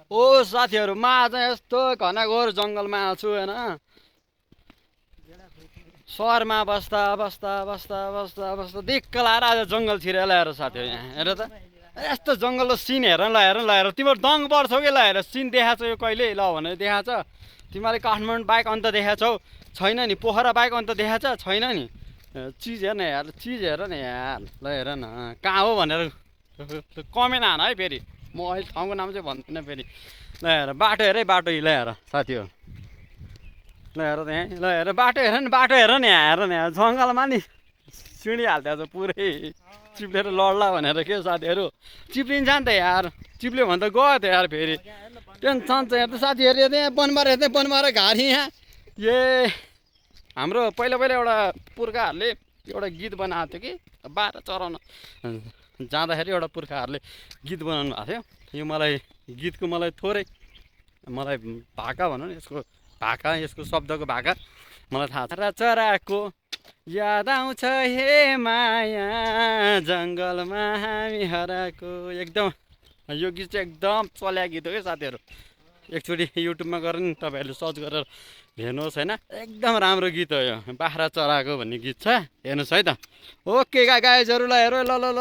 ओ साथीहरू म आज यस्तो घनघोर जङ्गलमा छु होइन सहरमा बस्दा बस्दा बस्दा बस्दा बस्दा दिक्क लाएर आज जङ्गल छिरेर ल्याएर साथीहरू यहाँ हेर त यस्तो जङ्गलको सिन हेर ल तिम्रो दङ पर्छौ कि ल हेर सिन देखाएको छ यो कहिले ल भनेर देखाएको छ तिमीले काठमाडौँ बाइक अन्त देखाएको छौ छैन नि पोखरा बाइक अन्त देखाएको छ छैन नि चिज हेर न यार चिज हेर न यार ल हेर न कहाँ हो भनेर कमेन्ट हान है फेरि म अहिले ठाउँको नाम चाहिँ भन्दिनँ फेरि ल हेर बाटो हेर है बाटो ल हेर साथी हो ल हेर त यहाँ ल हेर बाटो हेर नि यहाँ हेर न यहाँ जङ्गलमा नि सिँडिहाल्थ्यो छ पुरै चिप्लेर लड्ला भनेर के साथीहरू चिप्लिन्छ नि त यार चिप्ल्यो भने त गयो त यार फेरि टेन्सन छ यहाँ त साथीहरू यहाँ बनमारा घारी यहाँ ए हाम्रो पहिला एउटा पुर्खाहरूले एउटा गीत बनाएको थियो कि बाह्र चराउन जाँदाखेरि एउटा पुर्खाहरूले गीत बनाउनु भएको थियो यो मलाई गीतको मलाई थोरै मलाई भाका भनौँ न यसको भाका यसको शब्दको भाका मलाई थाहा छ चराको याद आउँछ हे माया जङ्गलमा हामी हराएको एकदम यो गीत चाहिँ एकदम चल्या गीत हो क्या साथीहरू एकचोटि युट्युबमा गएर नि तपाईँहरूले सर्च गरेर हेर्नुहोस् होइन एकदम राम्रो गीत हो यो बाख्रा चराको भन्ने गीत छ हेर्नुहोस् है त ओके गाइजहरू ल हेर ल ल ल